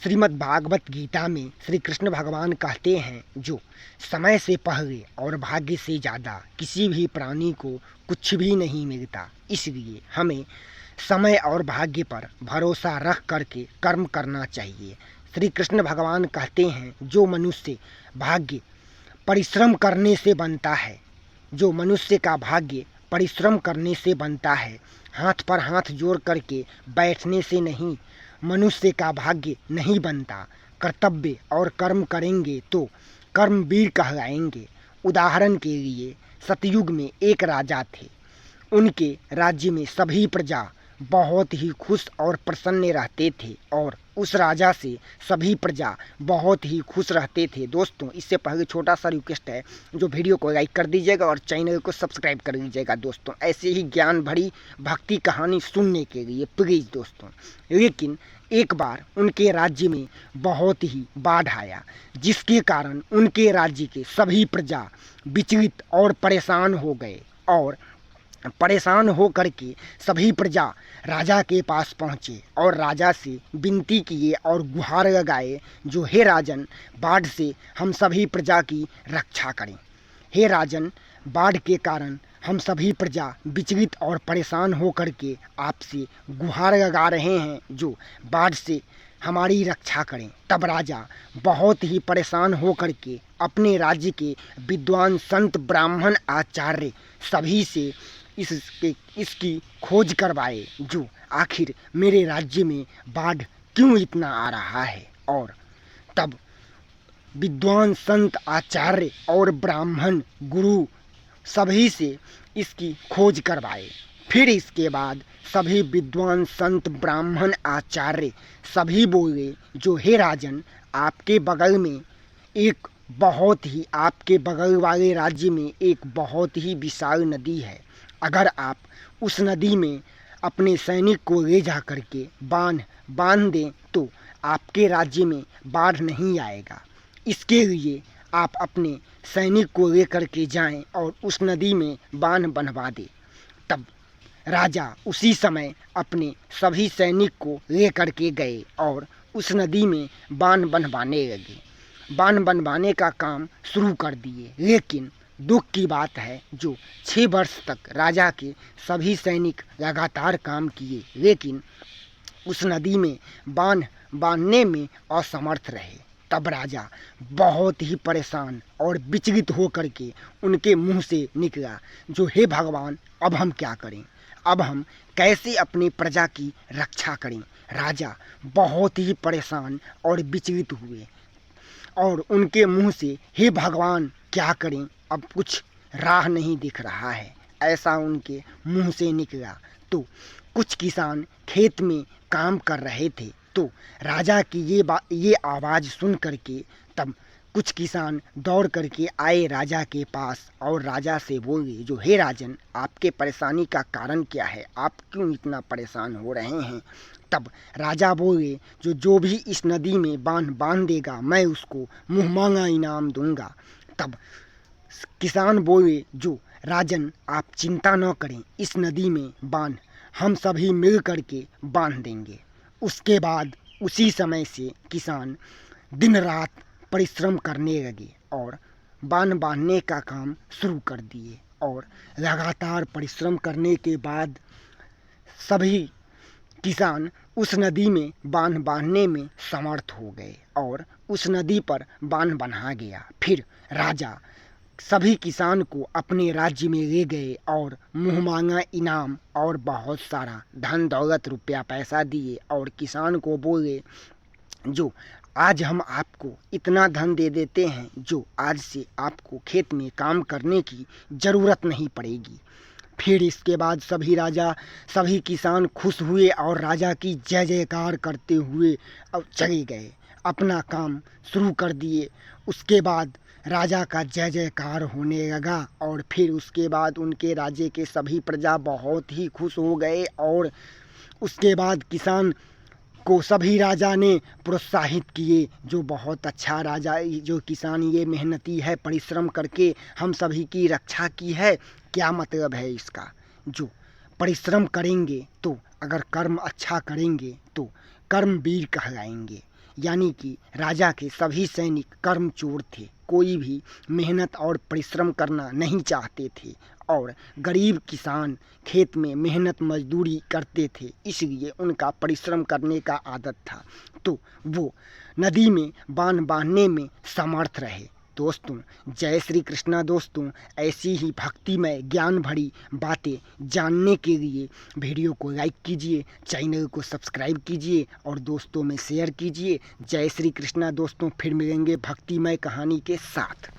श्रीमद् भागवत गीता में श्री कृष्ण भगवान कहते हैं, जो समय से पहले और भाग्य से ज़्यादा किसी भी प्राणी को कुछ भी नहीं मिलता, इसलिए हमें समय और भाग्य पर भरोसा रख करके कर्म करना चाहिए। श्री कृष्ण भगवान कहते हैं, जो मनुष्य भाग्य परिश्रम करने से बनता है, जो मनुष्य का भाग्य परिश्रम करने से बनता है, हाथ पर हाथ जोड़ करके बैठने से नहीं, मनुष्य का भाग्य नहीं बनता। कर्तव्य और कर्म करेंगे तो कर्मवीर कहलाएंगे। उदाहरण के लिए सतयुग में एक राजा थे। उनके राज्य में सभी प्रजा बहुत ही खुश और प्रसन्न रहते थे और उस राजा से सभी प्रजा बहुत ही खुश रहते थे। दोस्तों, इससे पहले छोटा सा रिक्वेस्ट है, जो वीडियो को लाइक कर दीजिएगा और चैनल को सब्सक्राइब कर दीजिएगा। दोस्तों, ऐसे ही ज्ञान भरी भक्ति कहानी सुनने के लिए प्लीज़ दोस्तों। लेकिन एक बार उनके राज्य में बहुत ही बाढ़ आया, जिसके कारण उनके राज्य के सभी प्रजा विचलित और परेशान हो गए और परेशान हो करके सभी प्रजा राजा के पास पहुँचे और राजा से विनती किए और गुहार लगाए, जो हे राजन, बाढ़ से हम सभी प्रजा की रक्षा करें। हे राजन, बाढ़ के कारण हम सभी प्रजा विचलित और परेशान हो करके आपसे गुहार लगा रहे हैं, जो बाढ़ से हमारी रक्षा करें। तब राजा बहुत ही परेशान हो करके अपने राज्य के विद्वान संत ब्राह्मण आचार्य सभी से इसकी खोज करवाए, जो आखिर मेरे राज्य में बाढ़ क्यों इतना आ रहा है। और तब विद्वान संत आचार्य और ब्राह्मण गुरु सभी से इसकी खोज करवाए। फिर इसके बाद सभी विद्वान संत ब्राह्मण आचार्य सभी बोले, जो हे राजन, आपके बगल में आपके बगल वाले राज्य में एक बहुत ही विशाल नदी है। अगर आप उस नदी में अपने सैनिक को ले जा करके बांध दें तो आपके राज्य में बाढ़ नहीं आएगा। इसके लिए आप अपने सैनिक को ले करके जाएं और उस नदी में बांध बनवा दें। तब राजा उसी समय अपने सभी सैनिक को ले करके गए और उस नदी में बांध बनवाने लगे। बांध बनवाने का काम शुरू कर दिए। लेकिन दुख की बात है, जो 6 वर्ष तक राजा के सभी सैनिक लगातार काम किए, लेकिन उस नदी में बांधने में असमर्थ रहे। तब राजा बहुत ही परेशान और विचलित हो करके उनके मुंह से निकला, जो हे भगवान, अब हम क्या करें, अब हम कैसे अपनी प्रजा की रक्षा करें। राजा बहुत ही परेशान और विचलित हुए और उनके मुंह से, हे भगवान, क्या करें, अब कुछ राह नहीं दिख रहा है, ऐसा उनके मुंह से निकला। तो कुछ किसान खेत में काम कर रहे थे, तो राजा की ये आवाज़ सुन करके तब कुछ किसान दौड़ करके आए राजा के पास और राजा से बोले, जो हे राजन, आपके परेशानी का कारण क्या है, आप क्यों इतना परेशान हो रहे हैं। तब राजा बोले, जो भी इस नदी में बांध देगा, मैं उसको मुँह मांगा इनाम दूंगा। तब किसान बोले, जो राजन, आप चिंता न करें, इस नदी में बांध हम सभी मिल करके बांध देंगे। उसके बाद उसी समय से किसान दिन रात परिश्रम करने लगे और बांधने का काम शुरू कर दिए और लगातार परिश्रम करने के बाद सभी किसान उस नदी में बांधने में समर्थ हो गए और उस नदी पर बांध बना गया। फिर राजा सभी किसान को अपने राज्य में ले गए और मुँह मांगा इनाम और बहुत सारा धन दौलत रुपया पैसा दिए और किसान को बोले, जो आज हम आपको इतना धन दे देते हैं, जो आज से आपको खेत में काम करने की ज़रूरत नहीं पड़ेगी। फिर इसके बाद सभी किसान खुश हुए और राजा की जय जयकार करते हुए अब चले गए, अपना काम शुरू कर दिए। उसके बाद राजा का जय जयकार होने लगा और फिर उसके बाद उनके राज्य के सभी प्रजा बहुत ही खुश हो गए और उसके बाद किसान को सभी राजा ने प्रोत्साहित किए, जो बहुत अच्छा राजा, जो किसान ये मेहनती है, परिश्रम करके हम सभी की रक्षा की है। क्या मतलब है इसका, जो परिश्रम करेंगे तो अगर कर्म अच्छा करेंगे तो कर्मवीर कहलाएंगे। यानी कि राजा के सभी सैनिक कर्मचोर थे, कोई भी मेहनत और परिश्रम करना नहीं चाहते थे और गरीब किसान खेत में मेहनत मजदूरी करते थे, इसलिए उनका परिश्रम करने का आदत था। तो वो नदी में बांध बांधने में समर्थ रहे। दोस्तों, जय श्री कृष्णा। दोस्तों, ऐसी ही भक्तिमय ज्ञान भरी बातें जानने के लिए वीडियो को लाइक कीजिए, चैनल को सब्सक्राइब कीजिए और दोस्तों में शेयर कीजिए। जय श्री कृष्णा। दोस्तों, फिर मिलेंगे भक्तिमय कहानी के साथ।